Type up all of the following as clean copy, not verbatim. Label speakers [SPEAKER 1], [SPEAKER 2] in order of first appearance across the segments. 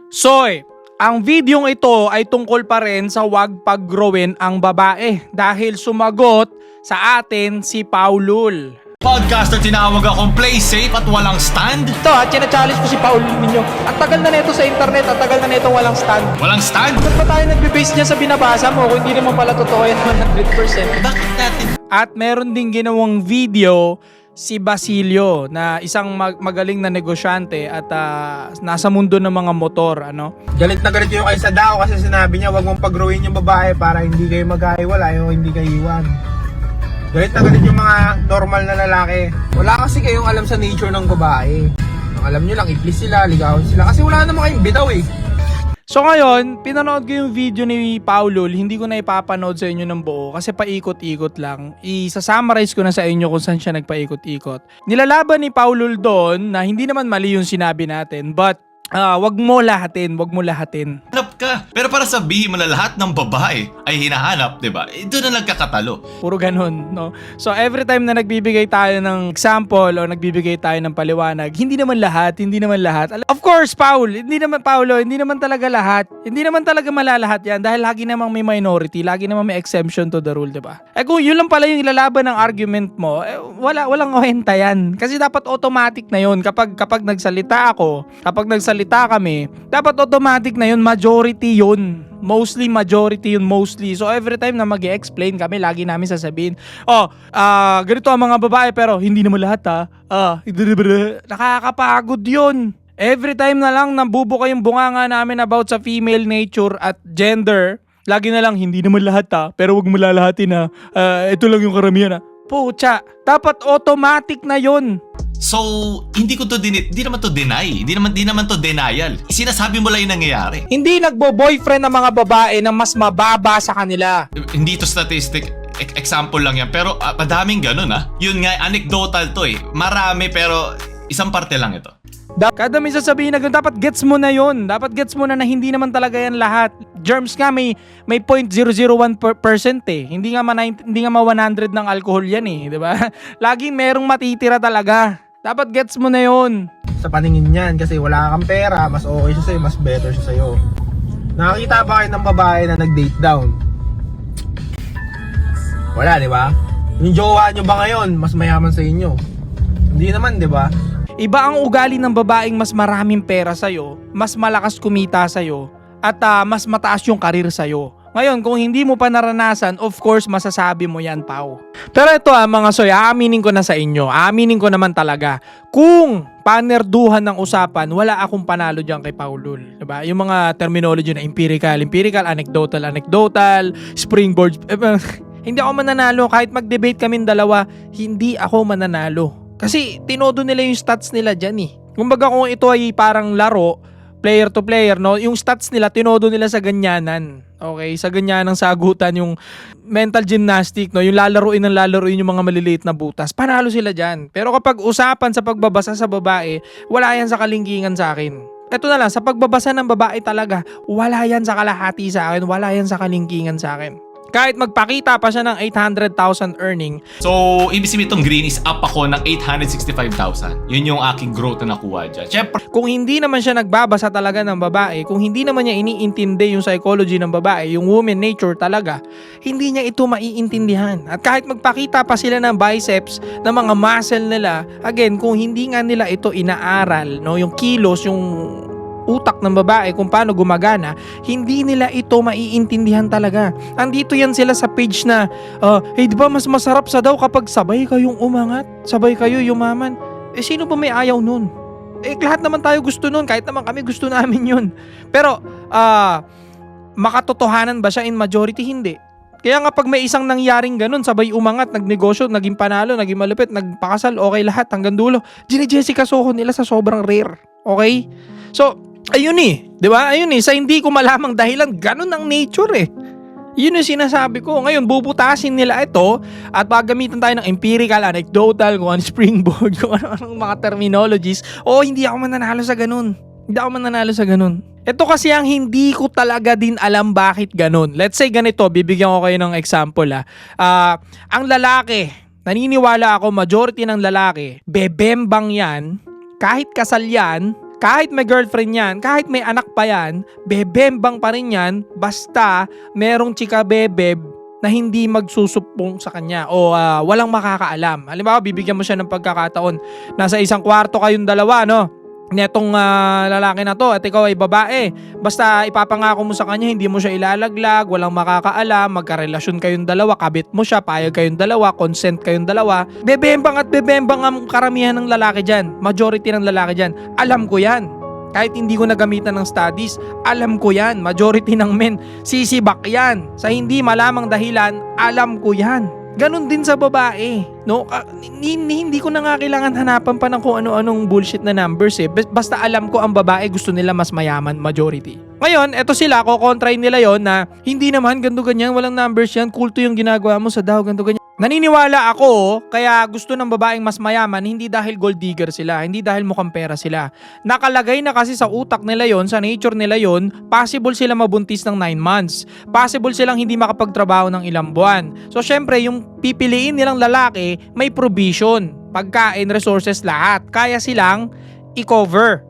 [SPEAKER 1] Soy, ang videong ito ay tungkol pa rin sa wag paggrowin ang babae dahil sumagot sa atin si Paulul.
[SPEAKER 2] Podcaster, tinawag akong play safe at walang stand?
[SPEAKER 1] Ito challenge ko si Paulul ninyo. Ang tagal na nito sa internet, ang tagal na nito walang stand.
[SPEAKER 2] Walang stand?
[SPEAKER 1] Ba't pa tayo nagbe-base niya sa binabasa mo kung hindi naman pala totoo yan 100%?
[SPEAKER 2] Bakit natin?
[SPEAKER 1] At meron din ginawang video si Basilio na isang magaling na negosyante at nasa mundo ng mga motor, ano?
[SPEAKER 3] Galit na galit yung kay Sadao kasi sinabi niya wag mong pag-growin yung babae para hindi kayo magkahiwalay o hindi kayo iwan. Galit na galit yung mga normal na lalaki. Wala kasi kayong alam sa nature ng babae. Ang alam nyo lang, i-please sila, ligawan sila. Kasi wala naman kayong bitaw eh.
[SPEAKER 1] So ngayon, pinanood ko yung video ni Paulul, hindi ko na ipapanood sa inyo ng buo kasi paikot-ikot lang. Isa-summarize ko na sa inyo kung saan siya nagpaikot-ikot. Nilalaban ni Paulul doon na hindi naman mali yung sinabi natin, but wag mo lahatin.
[SPEAKER 2] Hanap ka. Pero para sabihin mo na lahat ng babae ay hinahanap, di ba? Doon na nagkakatalo.
[SPEAKER 1] Puro ganun, no? So every time na nagbibigay tayo ng example o nagbibigay tayo ng paliwanag, hindi naman lahat. Of course, hindi naman talaga lahat. Hindi naman talaga malalahat yan dahil lagi namang may minority, lagi namang may exemption to the rule, di ba? Eh kung yun lang pala yung ilalaban ng argument mo, walang kwenta yan. Kasi dapat automatic na yun. Kapag nagsalita ako, kapag nagsalita kami, dapat automatic na yun, majority yun. Mostly. So every time na mag-explain kami, lagi namin sasabihin, ganito ang mga babae pero hindi naman lahat nakakapagod yun. Every time na lang nabubuka yung bunganga namin about sa female nature at gender, lagi na lang, hindi naman lahat pero wag mo lalahatin ito lang yung karamihan Pucha, dapat automatic na yun.
[SPEAKER 2] So, hindi naman to deny. Hindi naman to denial. Sinasabi mo lang yung nangyayari.
[SPEAKER 1] Hindi nagbo-boyfriend ng mga babae na mas mababa sa kanila.
[SPEAKER 2] Hindi to statistic. Example lang yan. Pero madaming ganun Yun nga, anecdotal to eh. Marami pero isang parte lang ito.
[SPEAKER 1] Kada may sasabihin na dapat gets mo na yun. Dapat gets mo na hindi naman talaga yan lahat. Germs nga may 0.001% eh. Hindi nga 100 ng alcohol yan eh, di ba? Laging merong matitira talaga. Dapat gets mo na yun.
[SPEAKER 3] Sa paningin niyan kasi wala kang pera, mas okay siya sa'yo, mas better siya sa'yo. Nakakita ba kayo ng babae na nag-date down? Wala, di ba? Yung jowa nyo ba ngayon, mas mayaman sa inyo? Hindi naman, di ba?
[SPEAKER 1] Iba ang ugali ng babaeng mas maraming pera sa'yo, mas malakas kumita sa'yo, at mas mataas yung karir sa'yo. Ngayon, kung hindi mo pa naranasan, of course, masasabi mo yan, Pao. Pero ito mga soy, aaminin ko na sa inyo. Aaminin ko naman talaga. Kung panerduhan ng usapan, wala akong panalo dyan kay Paulul. Diba? Yung mga terminology na empirical, anecdotal, springboard. Hindi ako mananalo. Kahit mag-debate kaming dalawa, hindi ako mananalo. Kasi tinodo nila yung stats nila dyan eh. Kumbaga kung ito ay parang laro, player to player, no? Yung stats nila, tinodo nila sa ganyanan. Okay? Sa ganyanang sagutan, yung mental gymnastic, no? Yung lalaruin yung mga maliliit na butas. Panalo sila dyan. Pero kapag usapan sa pagbabasa sa babae, wala yan sa kalingkingan sa akin. Ito na lang, sa pagbabasa ng babae talaga, wala yan sa kalahati sa akin, wala yan sa kalingkingan sa akin. Kahit magpakita pa siya ng 800,000 earning.
[SPEAKER 2] So, ibig sabihin itong green is up ako ng 865,000. Yun yung aking growth na nakuha dyan. Siyempre,
[SPEAKER 1] Kung hindi naman siya nagbabasa talaga ng babae, kung hindi naman niya iniintindi yung psychology ng babae, yung woman nature talaga, hindi niya ito maiintindihan. At kahit magpakita pa sila ng biceps, ng mga muscle nila, again, kung hindi nga nila ito inaaral, no, yung kilos, yung utak ng babae kung paano gumagana, hindi nila ito maiintindihan talaga. Andito yan sila sa page na di ba mas masarap sa daw kapag sabay kayong umangat, sabay kayo yumaman. Sino ba may ayaw nun? Lahat naman tayo gusto nun, kahit naman kami gusto namin yun. Pero makatotohanan ba siya in majority? Hindi. Kaya nga pag may isang nangyaring ganun, sabay umangat, nagnegosyo, naging panalo, naging malupit, nagpakasal, okay lahat hanggang dulo. Jessica Soho nila sa sobrang rare. Okay? So, ayun di ba? Ayun sa hindi ko malamang dahilan, ganun ang nature Yun yung sinasabi ko. Ngayon, bubutasin nila ito at paggamitan tayo ng empirical, anecdotal, kung ano springboard, kung ano mga terminologies. Hindi ako mananalo sa ganun. Ito kasi ang hindi ko talaga din alam bakit ganun. Let's say ganito, bibigyan ko kayo ng example ang lalaki, naniniwala ako majority ng lalaki, bebembang yan, kahit kasal yan, Kahit may girlfriend yan, kahit may anak pa yan, bebembang pa rin yan basta merong chika bebeb na hindi magsusupong sa kanya o walang makakaalam. Halimbawa, bibigyan mo siya ng pagkakataon. Nasa isang kwarto kayong dalawa, no? Netong lalaki na to at ikaw ay babae. Basta ipapangako mo sa kanya, hindi mo siya ilalaglag, walang makakaalam, magkarelasyon kayong dalawa, kabit mo siya, payag kayong dalawa, consent kayong dalawa. Bebembang at bebembang ang karamihan ng lalaki dyan. Majority ng lalaki dyan. Alam ko yan. Kahit hindi ko nagamitan ng studies, alam ko yan. Majority ng men, sisibak yan. Sa hindi malamang dahilan, alam ko yan. Ganon din sa babae. No? Hindi ko na nga kailangan hanapan pa ng kung ano-anong bullshit na numbers eh. Basta alam ko ang babae gusto nila mas mayaman, majority. Ngayon, eto sila, kukontrain nila yon na hindi naman ganito ganyan, walang numbers yan, kulto yung ginagawa mo sa daw, ganito ganyan. Naniniwala ako, kaya gusto ng babaeng mas mayaman, hindi dahil gold digger sila, hindi dahil mukhang pera sila. Nakalagay na kasi sa utak nila yon, sa nature nila yon, possible sila mabuntis ng 9 months. Possible silang hindi makapagtrabaho ng ilang buwan. So syempre, yung pipiliin nilang lalaki, may provision, pagkain, resources, lahat. Kaya silang i-cover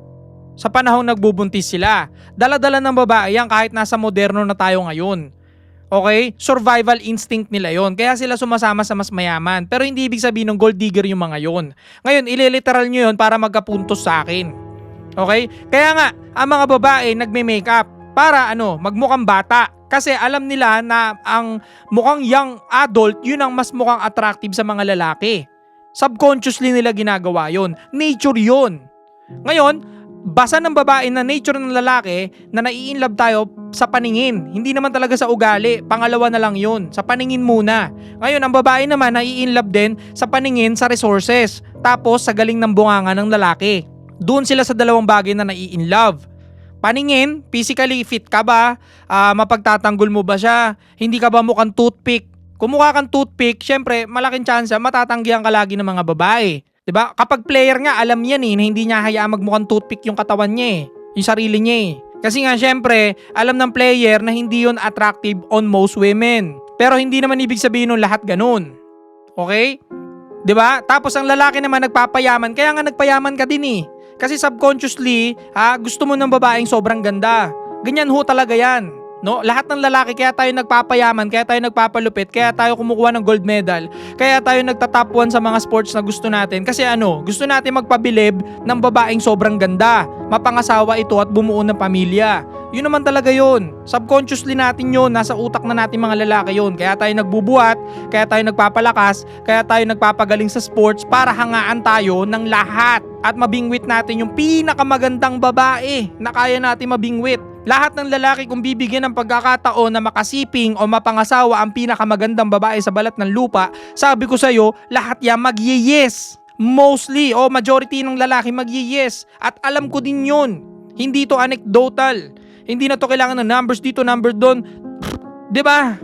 [SPEAKER 1] sa panahong nagbubuntis sila. Dala-dala ng babae yan kahit nasa moderno na tayo ngayon. Okay? Survival instinct nila yon. Kaya sila sumasama sa mas mayaman. Pero hindi ibig sabihin ng gold digger yung mga yon. Ngayon, ililiteral nyo yon para magkapuntos sa akin. Okay? Kaya nga, ang mga babae nagme-makeup para magmukhang bata. Kasi alam nila na ang mukhang young adult, yun ang mas mukhang attractive sa mga lalaki. Subconsciously nila ginagawa yon. Nature yon. Ngayon, basa ng babae na nature ng lalaki na nai-inlove tayo sa paningin. Hindi naman talaga sa ugali. Pangalawa na lang yun. Sa paningin muna. Ngayon, ang babae naman nai-inlove din sa paningin sa resources. Tapos sa galing ng bunganga ng lalaki. Doon sila sa dalawang bagay na nai-inlove. Paningin, physically fit ka ba? Mapagtatanggol mo ba siya? Hindi ka ba mukhang toothpick? Kung mukha kang toothpick, syempre malaking chance matatanggihan ka lagi ng mga babae. Diba? Kapag player nga, alam yan na hindi niya hayaan magmukhang toothpick yung katawan niya yung sarili niya Kasi nga syempre, alam ng player na hindi yun attractive on most women. Pero hindi naman ibig sabihin nun lahat ganun. Okay? Diba? Tapos ang lalaki naman nagpapayaman, kaya nga nagpayaman ka din Kasi subconsciously, gusto mo ng babaeng sobrang ganda. Ganyan ho talaga yan. No, lahat ng lalaki kaya tayo nagpapayaman, kaya tayo nagpapalupit, kaya tayo kumukuha ng gold medal, kaya tayo nagta-top 1 sa mga sports na gusto natin. Kasi gusto natin magpabilib ng babaeng sobrang ganda, mapangasawa ito at bumuo ng pamilya. Yun naman talaga yun. Subconsciously natin yun, nasa utak na natin mga lalaki yun. Kaya tayo nagbubuhat, kaya tayo nagpapalakas, kaya tayo nagpapagaling sa sports para hangaan tayo ng lahat at mabingwit natin yung pinakamagandang babae na kaya natin mabingwit. Lahat ng lalaki kung bibigyan ng pagkakataon na makasiping o mapangasawa ang pinakamagandang babae sa balat ng lupa, sabi ko sa'yo, lahat yan mag-yes. Mostly o majority ng lalaki mag-yes. At alam ko din yun. Hindi to anecdotal. Hindi na to kailangan ng numbers dito, number doon. Diba?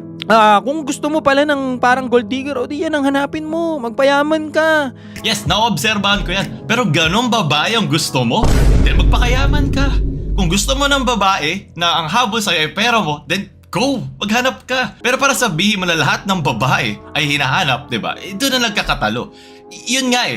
[SPEAKER 1] Kung gusto mo pala ng parang gold digger, o di yan ang hanapin mo. Magpayaman ka.
[SPEAKER 2] Yes, naobserbahan ko yan. Pero ganun babae ang gusto mo? Then magpakayaman ka. Kung gusto mo ng babae na ang habol sa'yo ay pera mo, then go! Maghanap ka! Pero para sabihin mo na lahat ng babae ay hinahanap, diba? Doon na nagkakatalo. Yun nga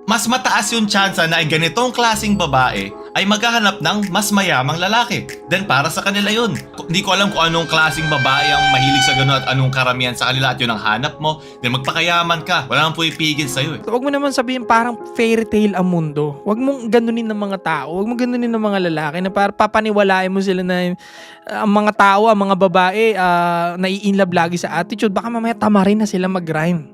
[SPEAKER 2] mas mataas yung tsansa na ay ganitong klaseng babae ay maghahanap ng mas mayamang lalaki. Then para sa kanila yun. Hindi ko alam kung anong klaseng babae ang mahilig sa gano'n at anong karamihan sa kanila at yun ang hanap mo. Then magpakayaman ka. Wala nang pumipigil sa'yo
[SPEAKER 1] Huwag mo naman sabihin parang fairy tale ang mundo. Huwag mong ganunin ng mga tao. Huwag mong ganunin ng mga lalaki na para papaniwalain mo sila na ang mga tao, ang mga babae nai-inlove lagi sa attitude. Baka mamaya tamarin na sila mag-rhyme.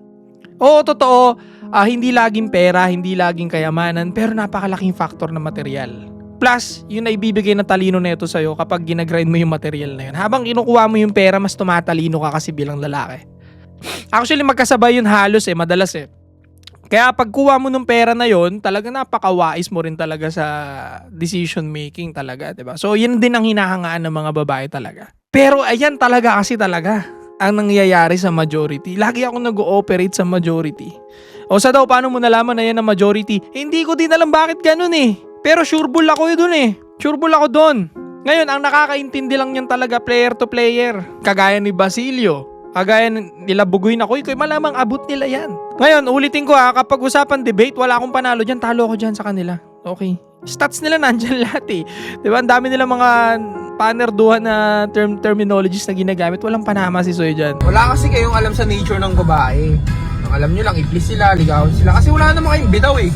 [SPEAKER 1] Oo, totoo. Hindi laging pera, hindi laging kayamanan, pero napakalaking factor na material. Plus, yun ay ibibigay na talino na ito sa'yo kapag ginagrind mo yung material na yun. Habang kinukuha mo yung pera, mas tumatalino ka kasi bilang lalaki. Actually, magkasabay yun halos madalas Kaya pagkuha mo ng pera na yun, talaga napakawais mo rin talaga sa decision making talaga, diba? So, yun din ang hinahangaan ng mga babae talaga. Pero ayan talaga kasi talaga ang nangyayari sa majority. Lagi ako nag-ooperate sa majority. O sa daw, paano mo nalaman na yan ang majority? Hindi ko din alam bakit ganun Pero sureball ako dun Sureball ako dun. Ngayon, ang nakakaintindi lang yan talaga player to player. Kagaya ni Basilio. Kagaya nila Bugoy na Koy, malamang abot nila yan. Ngayon, ulitin ko kapag usapan debate, wala akong panalo dyan, talo ako dyan sa kanila. Okay? Stats nila nandyan lahat eh. Di ba? Ang dami nila mga panerduhan na terminologies na ginagamit. Walang panama si Soy dyan.
[SPEAKER 3] Wala kasi kayong alam sa nature ng babae. Ang alam nyo lang, i-please sila, ligawan sila. Kasi wala naman kayong bitaw eh.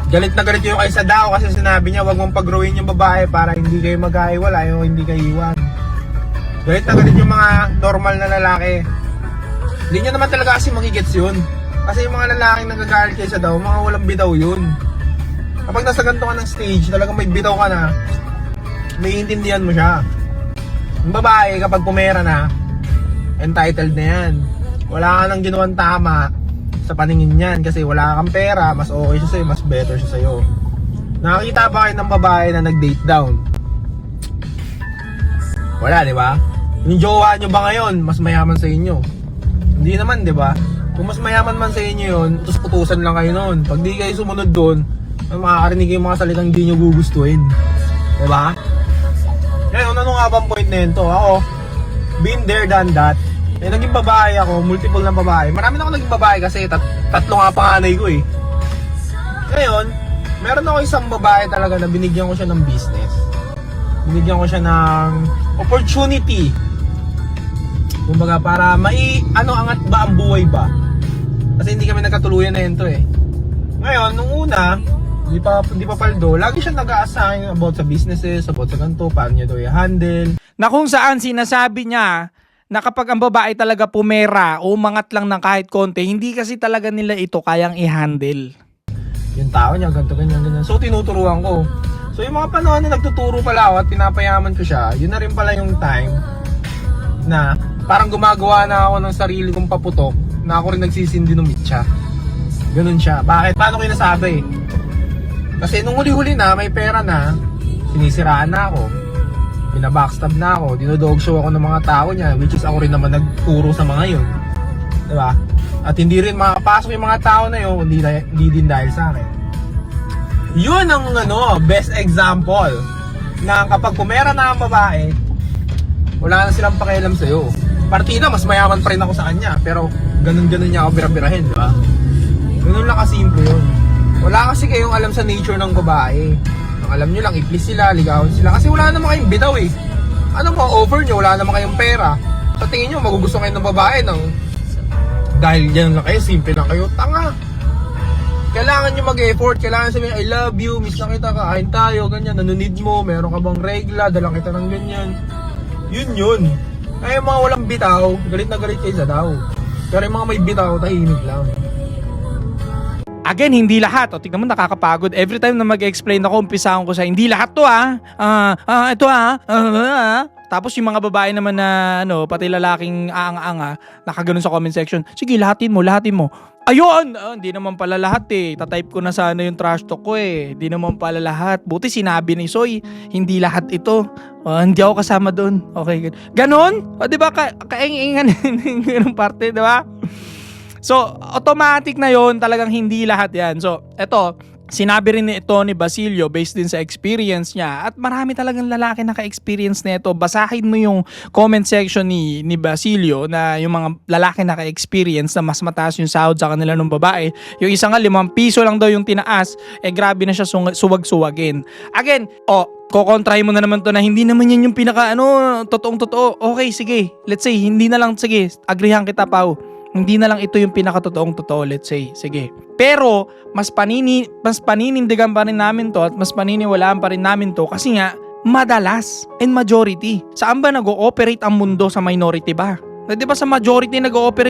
[SPEAKER 3] Galit na galit yung kay Sadao kasi sinabi niya, wag mong pag-growin yung babae para hindi kayo magkahiwalay o hindi kayo iwan. Galit na galit yung mga normal na lalaki. Hindi nyo naman talaga kasi magigets yun. Kasi yung mga lalaking nagagalit kay Sadao, mga walang bitaw yun. Kapag nasa ganito ka ng stage, talagang may bitaw ka na, may intindihan mo siya. Yung babae, kapag pumera na, entitled na yan. Wala ka nang ginawang tama sa paningin niyan kasi wala kang pera, mas okay siya sa'yo, mas better siya sa'yo. Nakakita ba kayo ng babae na nag-date down? Wala, di ba? Yung jowa nyo ba ngayon, mas mayaman sa inyo? Hindi naman, di ba? Kung mas mayaman man sa inyo yun, utos-utusan lang kayo nun. Pag di kayo sumunod doon, makakarinig kayo mga salitang di nyo gugustuhin. Di ba? Ngayon, ano nga bang point na yun to? Ako, been there, done that. Eh, naging babae ako, multiple na babae. Marami na ako naging babae kasi tatlo nga panganay ko eh. Ngayon, meron ako isang babae talaga na binigyan ko siya ng business. Binigyan ko siya ng opportunity. Kumbaga para angat ba ang buhay ba? Kasi hindi kami nagkatuluyan na yun to eh. Ngayon, nung una, hindi pa paldo, lagi siya nag-a-assign about sa businesses, about sa ganito, paano niya daw i-handle.
[SPEAKER 1] Na kung saan sinasabi niya na kapag ang babae talaga pumera o umangat lang ng kahit konti, hindi kasi talaga nila ito kayang i-handle.
[SPEAKER 3] Yung tao niya, ganito, ganyan. So, tinuturuan ko. So, yung mga panahon na nagtuturo pala ako at pinapayaman ko siya, yun na rin pala yung time na parang gumagawa na ako ng sarili kong paputok na ako rin nagsisindi ng mitya. Ganun siya. Bakit? Paano ko nasabi? Kasi nung huli-huli na, may pera na, sinisiraan na ako. Pinabackstab na ako, dinodog show ako ng mga tao niya, which is ako rin naman nagturo sa mga yun. Diba? At hindi rin makapasok yung mga tao na yun, hindi din dahil sa akin. Yun ang best example na kapag pumera na ang babae, wala na silang pakialam sa'yo. Partida, mas mayaman pa rin ako sa kanya, pero ganun-ganun niya ako bira-birahin, diba? Ganun lang kasimple yun. Wala kasi kayong alam sa nature ng babae. Ang alam nyo lang, i-please sila, ligawan sila. Kasi wala naman kayong bitaw eh. Ano mo, offer nyo, wala naman kayong pera. Sa tingin nyo, magugusto kayo ng babae ng dahil yan lang kayo, simple lang kayo, tanga. Kailangan nyo mag-effort, kailangan sabihin, I love you, miss na kita, kain tayo, ganyan, nanunid mo, meron ka bang regla, dalang kita ng ganyan. Yun. Kaya mga walang bitaw, galit na galit kayo sa daw. Pero yung mga may bitaw, tahimik lang.
[SPEAKER 1] Again, hindi lahat. O, tignan mo, nakakapagod. Every time na mag-explain ako, umpisahan ko sa hindi lahat to ito Tapos yung mga babae naman na, pati lalaking aang-anga, nakaganon sa comment section, sige, lahatin mo. Ayun! Hindi naman pala lahat eh. Tatype ko na sana yung trash talk ko eh. Hindi naman pala lahat. Buti sinabi ni Soy, hindi lahat ito. Hindi ako kasama doon. Okay, ganon? O, diba, kaing-ingan yung parte, diba? So, automatic na yon, talagang hindi lahat yan. So, eto, sinabi rin ito ni Basilio based din sa experience niya at marami talagang lalaki naka-experience nito. Basahin mo yung comment section ni Basilio na yung mga lalaki naka-experience na mas mataas yung sahod sa kanila ng babae. Yung isa nga, 5 piso lang daw yung tinaas, grabe na siya suwag-suwagin. Again, kukontrahin mo na naman to na hindi naman yan yung pinaka totoong-totoo. Okay, sige, let's say, hindi na lang, sige, agreehan kita, Pao. Hindi na lang ito yung pinakatotoong totoo, let's say. Sige. Pero, mas paninindigan pa rin namin to at mas paniniwalaan pa rin namin to kasi nga, madalas and majority. Saan ba nag-ooperate ang mundo, sa minority ba? Di ba sa majority nag-ooperate